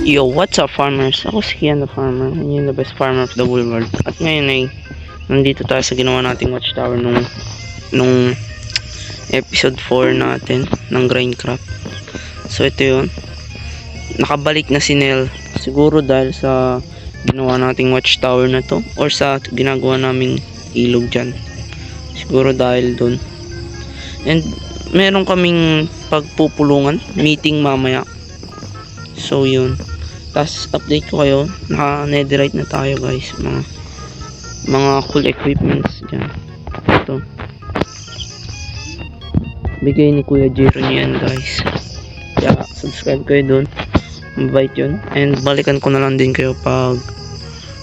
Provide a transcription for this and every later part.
Yo, what's up farmers? Ako si Kian the Farmer, and yun the best farmer of the whole world. At ngayon ay nandito tayo sa ginawa nating watchtower nung episode 4 natin ng Grindcraft. So ito yun. Nakabalik na si Nel. Siguro dahil sa ginawa nating watchtower na to or sa ginagawa naming ilog dyan. Siguro dahil dun. And meron kaming pagpupulungan, meeting mamaya. So yun. Tapos update ko kayo, naka netherite na tayo guys, mga cool equipments dyan. Ito bigay ni Kuya Jiro niyan guys, kaya subscribe kayo dun, mabait yun. And balikan ko na lang din kayo pag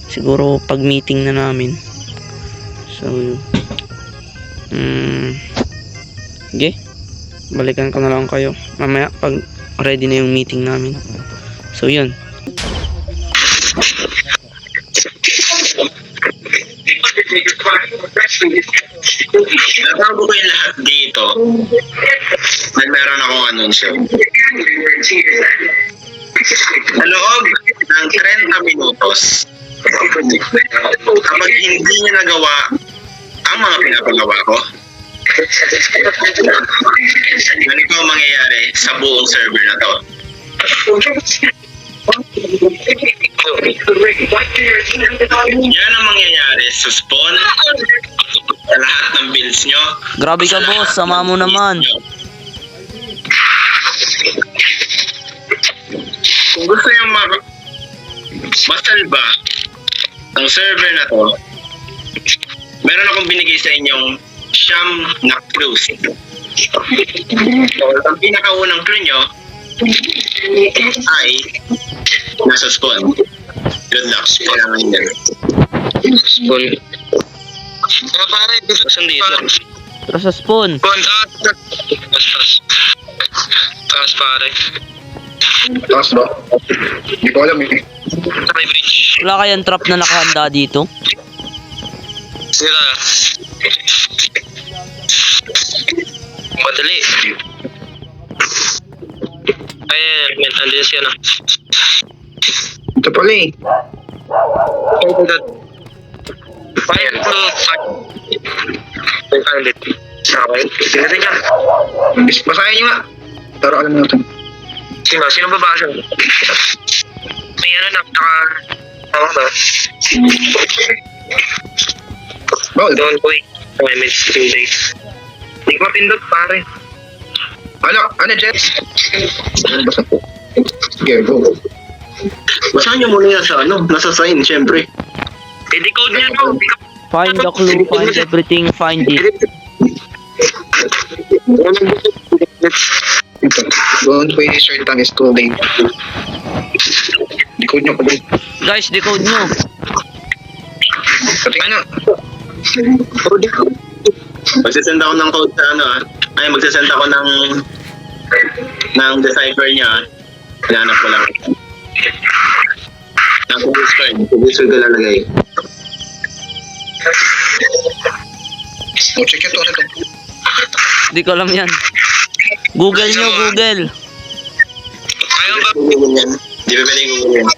siguro pag meeting na namin. So okay, balikan ko na lang kayo mamaya pag ready na yung meeting namin. So yun. Natago ko yung lahat dito. Meron akong anunsyo. Sa loob ng 30 minutos, kapag hindi niya nagawa ang mga pinapagawa ko, ganito ang mangyayari sa buong server na to. Yan ang mangyayari sa spawn, sa lahat ng builds nyo. Grabe ka boss, sama mo naman. Kung gusto nyo masalba ang server na to, meron akong binigay sa inyong siyam na clues. So, ang pinakaunang clue nyo ay nasa spawn. Good luck. Kailangan nyo. Spawn. Mga pare, saan dito? Tara sa spawn. Spawn, taas pare. Taas ba? Hindi ko alam eh. May bridge. Wala kayang trap na nakahanda dito? Sila. Madali. Ay, andun siya na. Ito pala eh. Fire to pilot. Okay. Tingnan niya. Basahin niyo nga. Pero alam mo ito. Sino babasa? May ano na, tawag ba? Don't wait. I missed 2 days. Hindi ko mapindot pare. Ano, Jets? Basa po. Sige, go. Basahan niyo muna yan sa nasa sign, syempre. I-decode niya no. Find the clue, find everything, find it. Don't wait, short time is too late. Decode niyo pala. Guys, decode nyo. Patingin na. Magsasend ako ng code sa magsasend ako ng decipher niya. Hanap ko lang. Nasa-whisper ko lalagay. Check ito ano to. Di ko alam yan. Google nyo, Google. Ayaw ba? Google yan. Di ba pwede Google yan?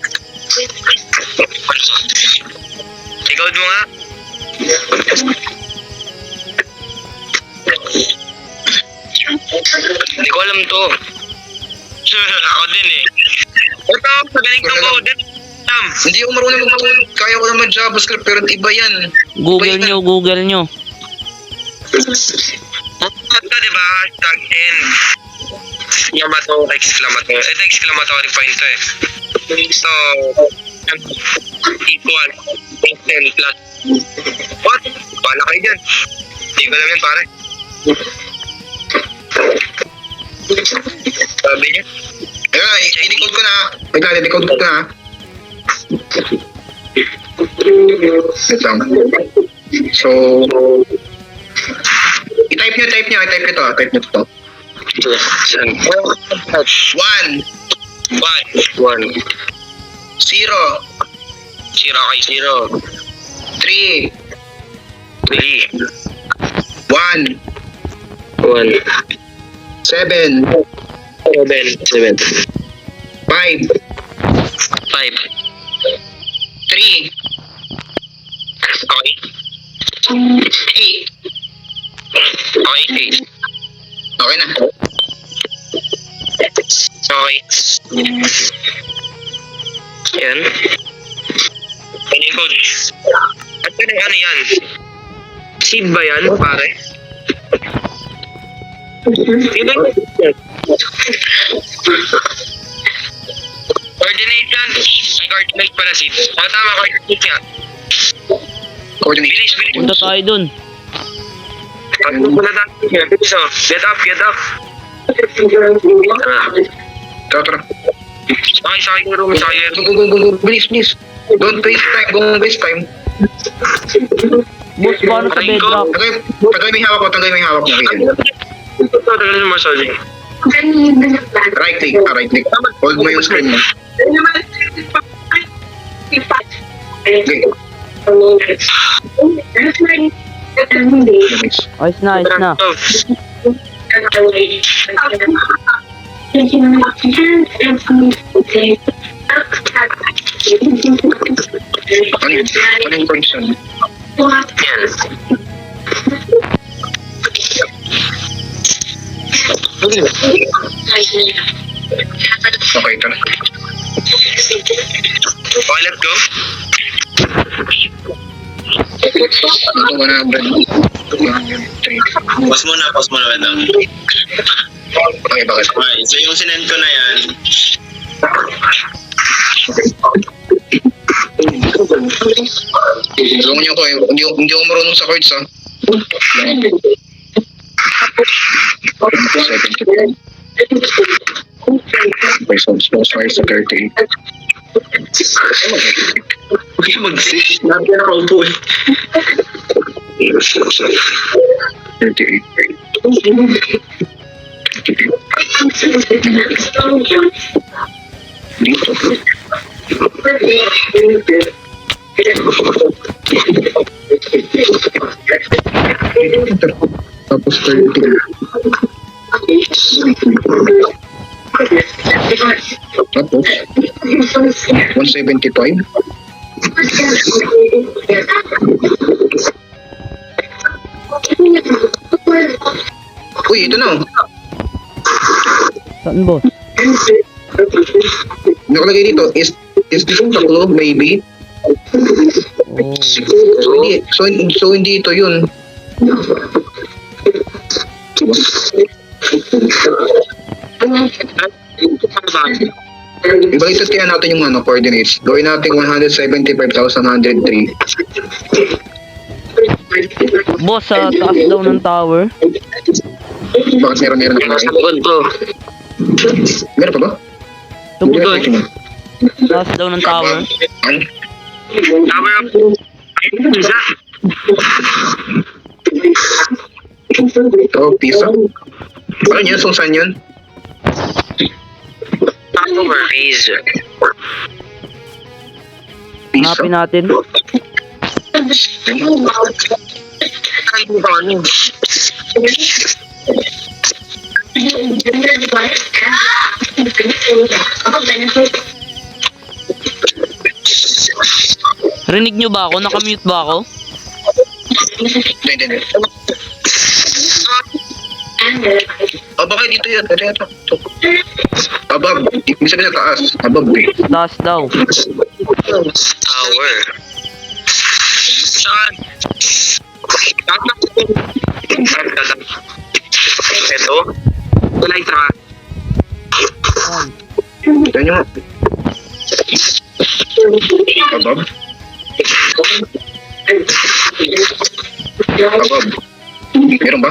Ikaw mo nga. Hindi ko alam to. Ako din eh. Ito, magaling tong code. Hindi ako marunong mag-code. Kaya ko naman JavaScript pero iba yan. Google nyo. Ito diba? Hashtag N. Yamato, exclamatory. Ito exclamatory point to eh. So, equal 10 plus. What? Pala kayo dyan. Hindi ko alam yan pare. Sabi niya. Ayun, i-decode ko na. Wait lang, i-decode ko na. Wait lang. So, i-type nyo to. 1 0 kay 0 3 1 7 5 5. 3. Okay. 8. Okay, 8. Okay na. Okay. Yan. Ano yung code? At ano yan? Seed ba yan, pare? Diba? Coordinate yan. May coordinate pala seed. Tama, coordinate yan. Coordinate. Bilis. Punta tayo dun. Pagpupunta tayo. Bilis oh. Get up. Tara. Okay, sakay ko room. Go. Bilis. Don't waste time. Boss, paano sa bedrock? Tagay may hawak mo. Tagal mo, sorry. Right click. Hold mo yung screen mo. Okay. Ayos na. Ano yung condition? Yan. Okay, tara. Okay, let's go. 100. 3. Pause muna, madam. Okay, bakit? Okay, so yung sinend ko na yan, Tulungan niyo ko eh. Hindi ako marunong sa cards ha. Okay, so small size 38. huwag kayo mag-sit. Lahat na nakaupo eh. 38. Dito. Tapos 30. Tapos 175. Uy, ito na. Saan, boss? Nakalagay dito, is this taklo, maybe? Oh. So hindi ito yun. Ibaliktad kaya natin yung coordinates. Gawin natin 175,103. Boss, sa taas daw ng tower. Bakit meron na Nasa kayo? bukod ko. Meron pa ba? Tugod. Taas daw ng tower. Ano? Tower up. Isa. Oh, pizza. Ano yun? Saan yun? Tower is. Pizza? Hanapin natin. Ay, ito ano. Rinig nyo ba ako? Nakamute ba ako? Hindi. Oh, baka dito yan. Ito. Above. Ibig sabihin sa taas. Above eh. Taas daw. Tower. Saan? Ito? Wala yung traka. Ito nyo. Above. Above. Meron ba?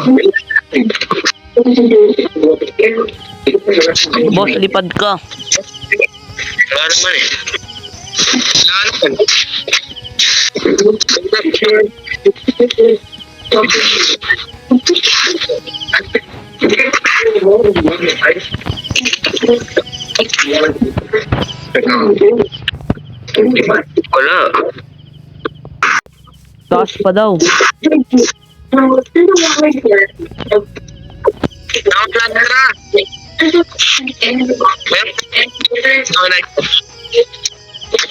Boss, lipad ka. Wala naman eh. Wala naman. Wala. Taas pa daw. Nakaplan na.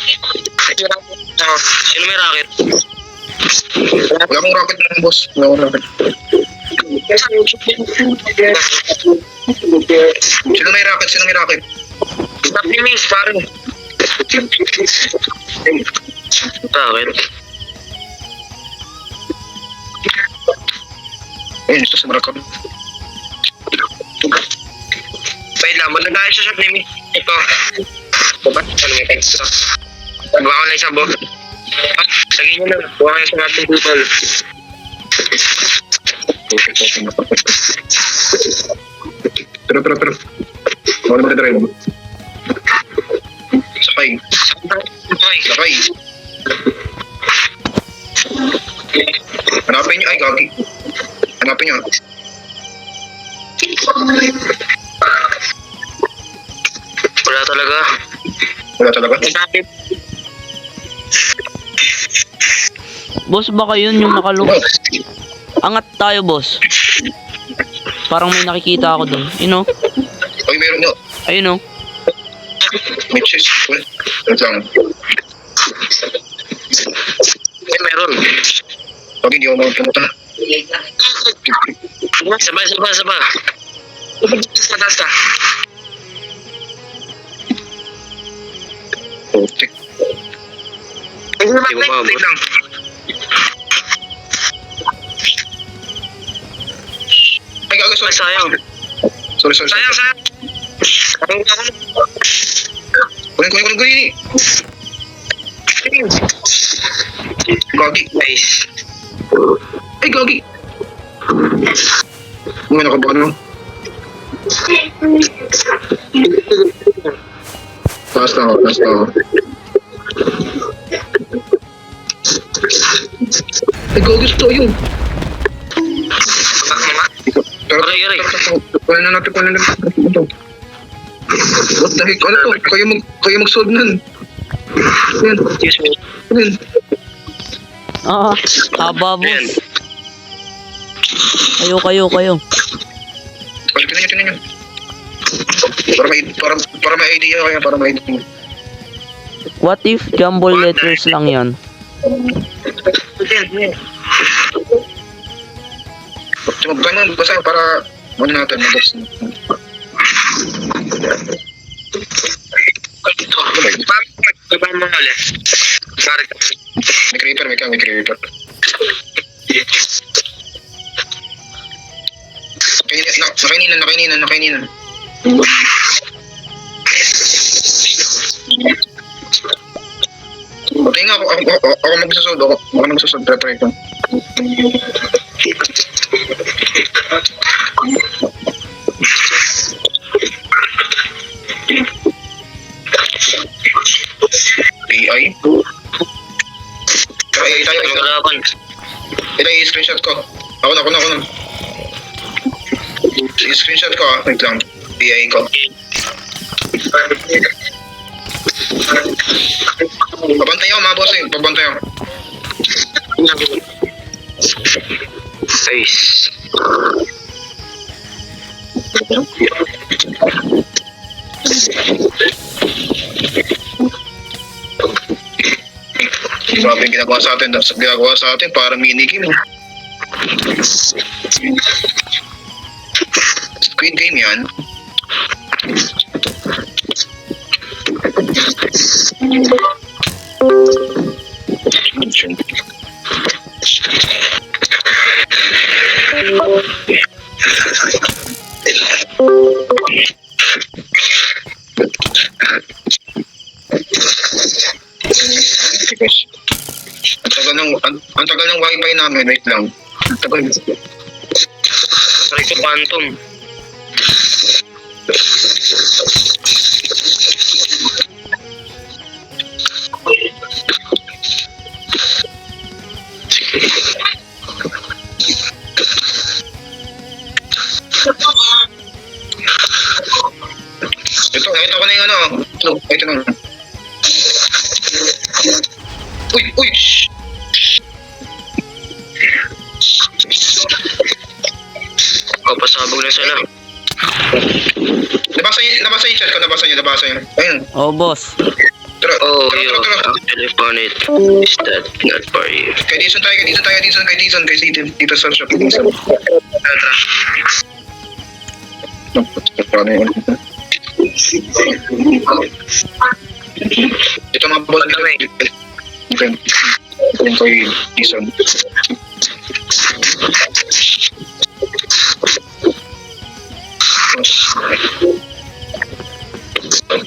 Sino may racket? Wala akong rocket ng boss. Wala akong rocket. Sino may rocket? Sino may rocket? Stop ni Miss, pare. Racket? Ayun, ito sa rocket. Wait lang, muna tayo sa shop ni Miss. Ito. Baba, ano may extra? Bawa ko na isang bo. Lagyan nyo na. Bawa kayo sa ating people. Pero. Ako na mag-drive. Sakay. Sakay. Hanapin nyo. Ay, gagi. Hanapin nyo. Wala talaga. Wala talaga. Sabi, Boss, baka yun yung nakalong. Angat tayo, boss. Parang may nakikita ako dun. You know? Ay, meron nyo. Ayun, oh. May chest. Wait lang. ay meron. Pag hindi ako makapunta. Sabay. Sa taas ka. Oh, check. Ay, Wait lang. Ay, gago. Ay, sayang. Sorry. Sayang. Ang Kunin. Gagi. Nice. Ay, gagi. Ano nakabahan mo? Taas na ako. Ay, gagi. Gusto yun. Pero, Aray. kunin na natin. What the heck? Ano to? Kayo mag-solve nun. Yan. Excuse me. Yan. Haba, Ayan. boss. Kayo. Tingnan nyo. Para may idea kaya, para may idea. What if jumble letters lang yan? Ganun, basta para ano natin, mabos. Baba mo ulit. Sorry. May creeper. Nakaininan. Okay nga, ako magsusod. Ako magsusod, try ko. AI? AI tayo. Harapan. Ito yung screenshot ko. Ako na. Screenshot ko ah. Wait lang. AI ko. Pabantay ako mga boss eh. Pabantay ako. Nice. Grabe yung ginagawa sa atin. Parang minigame. Squid Game yan. Ang tagal ng wifi namin, wait lang. Ang tagal. Sorry ko, Phantom. Ito ko na yung ano. Ito na. Uy! Shh! Pasabog na sila. Nabasa yung chat ko, nabasa nyo. Ayun. Oh, boss. Tara, Oh, tara, you tara, tara. actually found it. Is that not for you? Kay Dison tayo, kay Dito sa shop, kay Dison. Tara. Paano yun? Ito mga boss, okay. Yung kay Dison.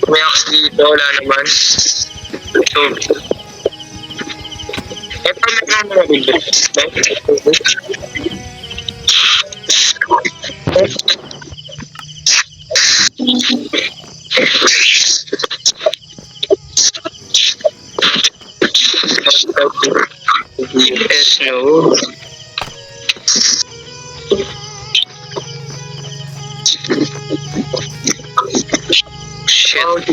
May axe dito, wala naman. So, eto may mga dito. Yes, no. Shit.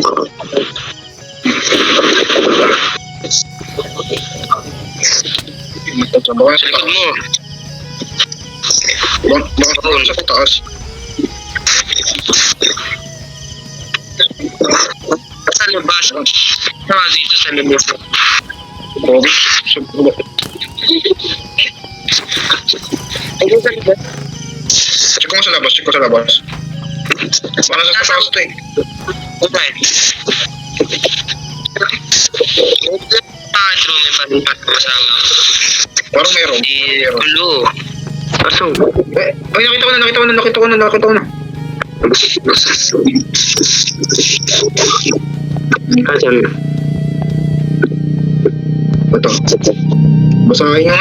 Magtatrabaho Sa likod mo. Baka sa taas. Sa labas. Saka dito sa labas. Kobe. Ayun sa labas. Check ko sa labas. Para sa taas ito eh. Okay. True, may balikat kasama. Parang meron. Di gulo. Kaso, Ay, nakita ko na. kasan? Ito. Basahin nga.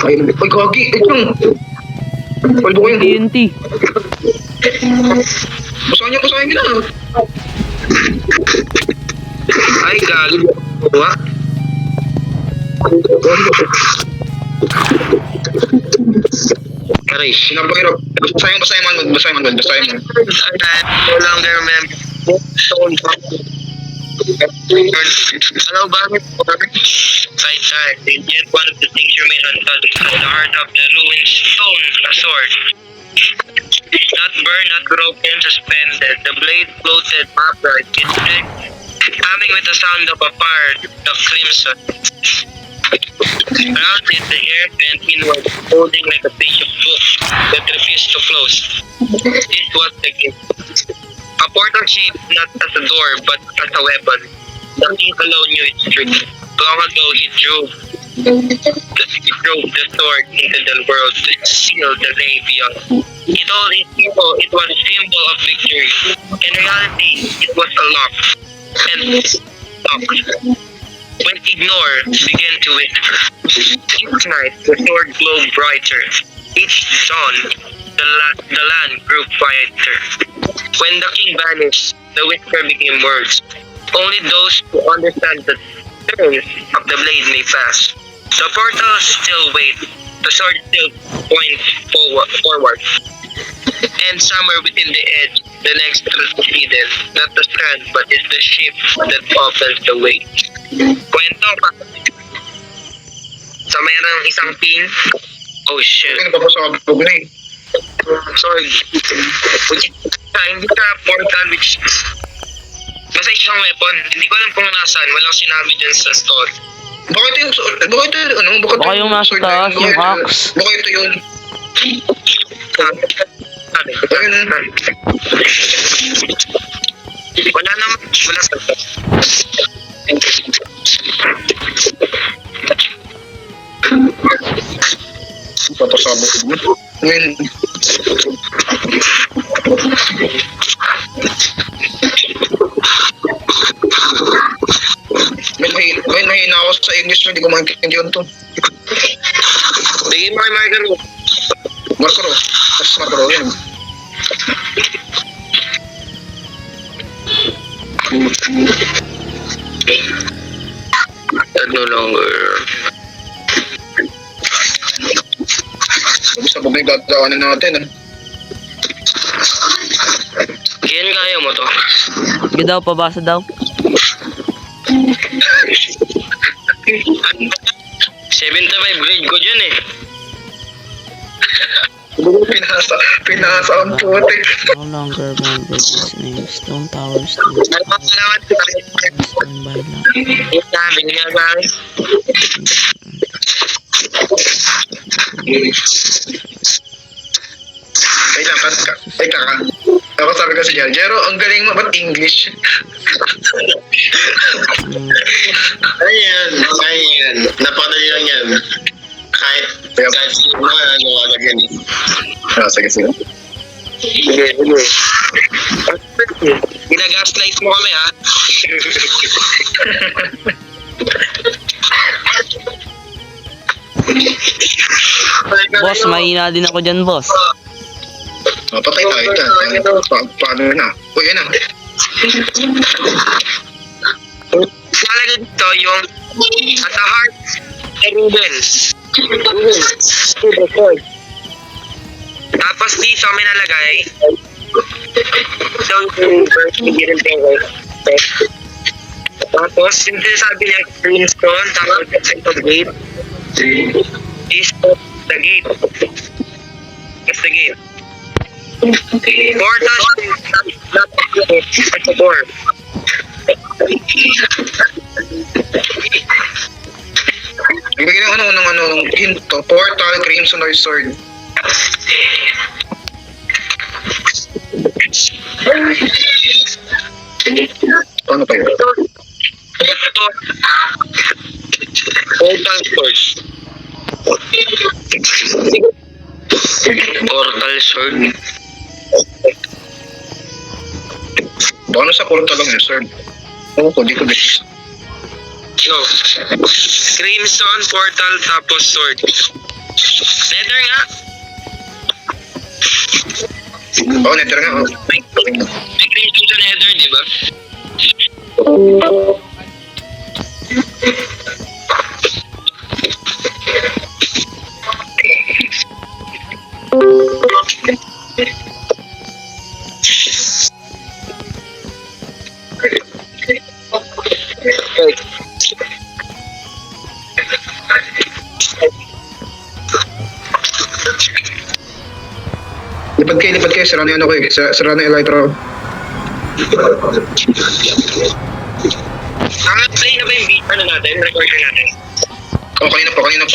Ay, gagi. Ito lang. Palbo ko yung TNT. basahin niyo na. Ay, gago. Wa? Aray. Sinapakirap. Basahin mo. I no longer remember. Hello, bakit? Side. And yet one of the things remained untouched. At the heart of the ruined stone, a sword. Not burned, not broken, suspended. The blade floated upright, its neck humming with the sound of a fire, the crimson. Around it, the air bent inward, holding like a page of book that refused to close. This was the gift. A portal shaped not as a door, but as a weapon. The king alone knew its trick. Long ago, he drove the sword into the world to seal the day beyond. He told his people it was a symbol of victory. In reality, it was a lock. And lock. When ignored, began to whisper. Each night, the sword glowed brighter. Each dawn, the land grew quieter. When the king vanished, the whisper became words. Only those who understand the terms of the blade may pass. The portal still waits. The sword still points forward. And somewhere within the edge, the next truth is hidden. Not the strand, but is the ship that opens the way. Kwento pa. So mayroong isang pin. Oh shit. Hindi pa sa loob na eh. Sword. Hindi ka portal which basta isang weapon. Hindi ko alam kung nasaan. Walang sinabi dyan sa story. Baka Baka yung nasa sword na taas, yung axe. Baka ito yun. Wala naman. Wala sa Papasabog mo. Ngayon. May mahina ako sa English na hindi ko maintindihan to. bigay mo kay Margaret. Markero. Mas Markero yan. No longer. Sabog na yung gagawin natin. Yan kaya mo to. Sige daw, pabasa daw. 75 grade ko dyan eh. Pinasa ang putik. No longer remember his name. Stone Towers to Salamat. standby lang. Sabi niya ba? Ay lang, ay kaka. Ako sabi ko si Jero, ang galing mo, ba't English? Ayan. Napakadali lang yan. Kahit sino na nagawa agad yan eh. Sige. Ginagaslice mo kami, ha? Boss, mahina din ako dyan, boss. Patay tayo dyan. Paano na? Uy, yun na. Nalagay dito yung at the heart of Rubens. Tapos dito may nalagay. So, tapos yung sinasabi niya greenstone, tapos ito gate. Is the gate. That's the gate. Portal not at the door. Ang bigyan ng hinto, portal, crimson or sword. Ano pa yun? Ito. Portal sword. Portal sword. Baka sa portal lang yun, sword. Oo, di ko dis. So, crimson, portal, tapos sword. Nether nga. Oo, nether nga. May crimson sa nether, di ba? Lipad kayo, sira na yung ano ko eh. Sira na yung elytra ko. Play na ba yung beat? Ano natin? Recorder natin. Oo, kanina pa. Let's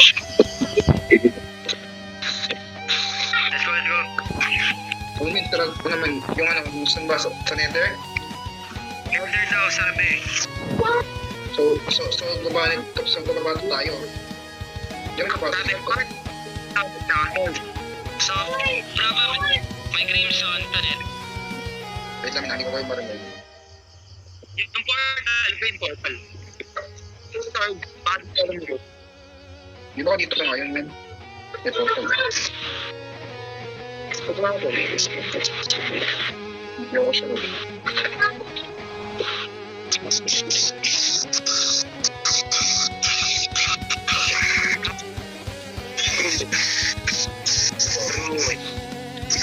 go. Kung may tara ko naman, yung ano, saan ba? Sa nether? Nether daw, sabi. So, gumaba tayo. Diyan ka pa. Sabi, part. So, probably, may crimson pa rin. Wait lang, hindi ko kayo marinig. Yung portal, green portal. Yung sword, bakit ka rin mo? Di ba dito ka ngayon, men? May portal. Hindi ako siya.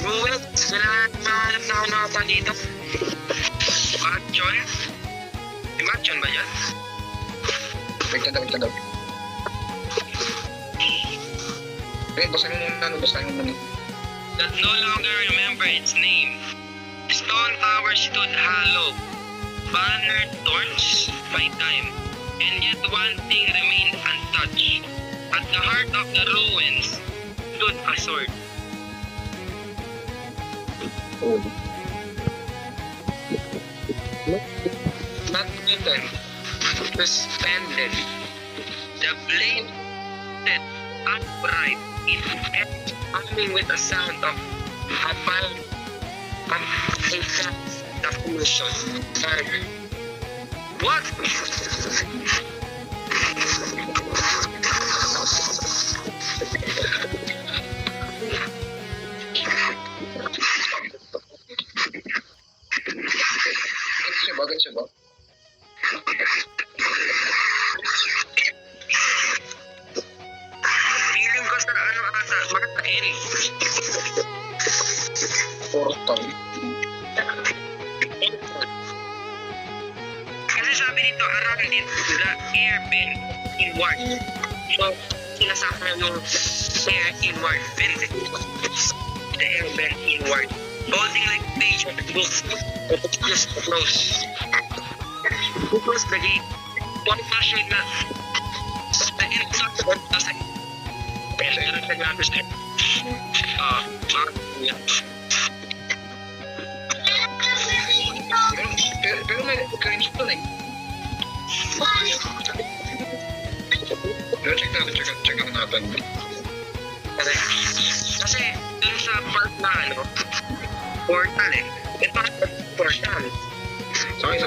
Ruwet, kailangan mahanap na ako nakapa dito. Matchon? May matchon ba yan? Wait lang. Wait, basahin mo muna. That no longer remember its name. Stone tower stood hollow, bannered torch by time, and yet one thing remained untouched. At the heart of the ruins stood a sword. Oh. Not written, suspended. The blade set upright in air, humming with a sound of a fire, a cast definition. What? Bakit siya ba? Feeling ko sa ano ata, makatain. Portal. Kasi sabi nito, around it, the air bent inward. So, sinasabi na yung air inward bending. the hair bent inward, holding like a page of the book. But it's just close. Who closed the gate? One flashlight na. The inside of the side. Pero ganun sa grabe sa'yo. Pero may cringe doon eh. Pero check natin. Kasi dun sa part na portal eh. Ito ang portal. Sorry.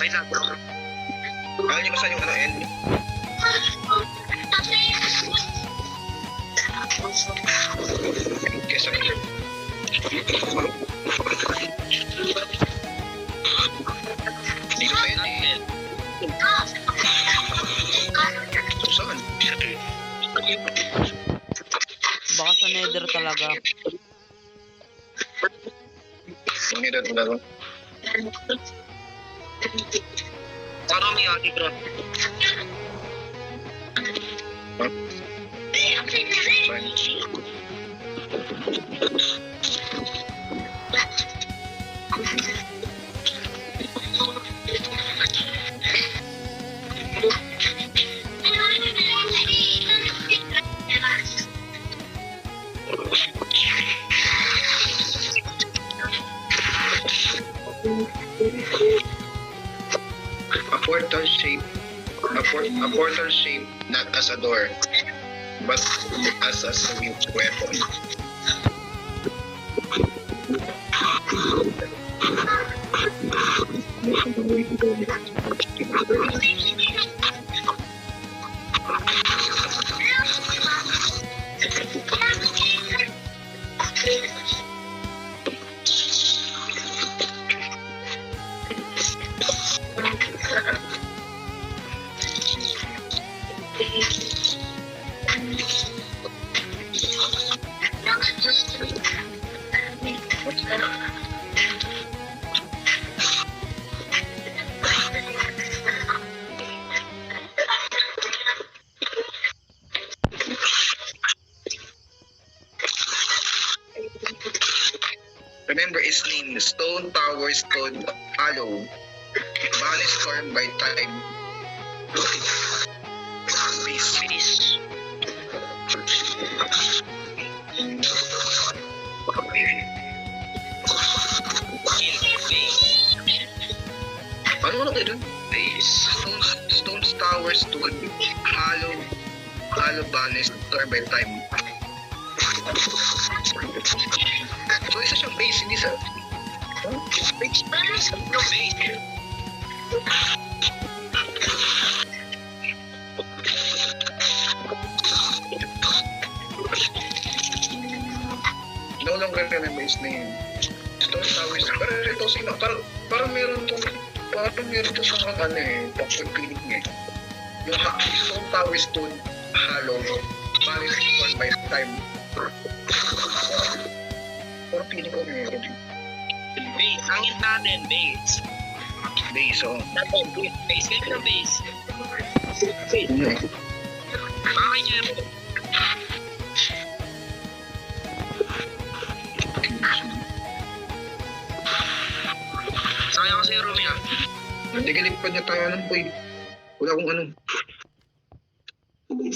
May sabi ko. Alam niyo ba saan yung end? Guess ako. Dito sa end. Saan? Baka sa nether talaga. Hindi na talaga. Parang may ati bro. A portal shape, not as a door, but as a weapon. Remember its name, Stone Tower, Stone Hollow. Banish storm by time. Peace. Ano tayo dun? Stone Tower, Stone Hollow, Banish storm by time. So isa siyang base, hindi sa... Base? No base. No longer remember his name. Stone Towers. Parang meron to sa ano eh. Tapos pinig niya eh. Yung Stone Towers, Stone Hollow. Paris Stone by time. Pero pinig ko meron. Base. Ang hint natin, base. Base, oh. Base. Kaya ng base. Bakit niya yun? Sayang kasi yung room yan. Nagigilipad niya tayo ng boy. Wala akong ano. Dito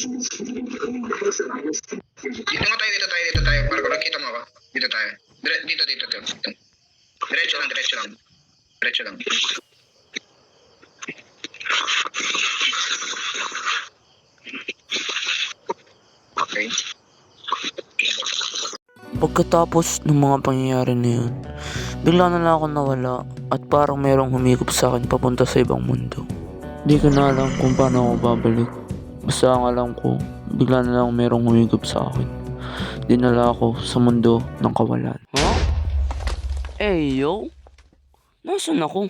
tayo. Para kung nakita mo ako. Dito tayo. Dito. Diretso lang. Okay. Pagkatapos ng mga pangyayari na yun, bigla na lang ako nawala at parang merong humigop sa akin papunta sa ibang mundo. Di ko na alam kung paano ako babalik. Basta ang alam ko, bigla na lang merong humigop sa akin. Dinala ako sa mundo ng kawalan. Huh? Eh yo? Nasaan ako?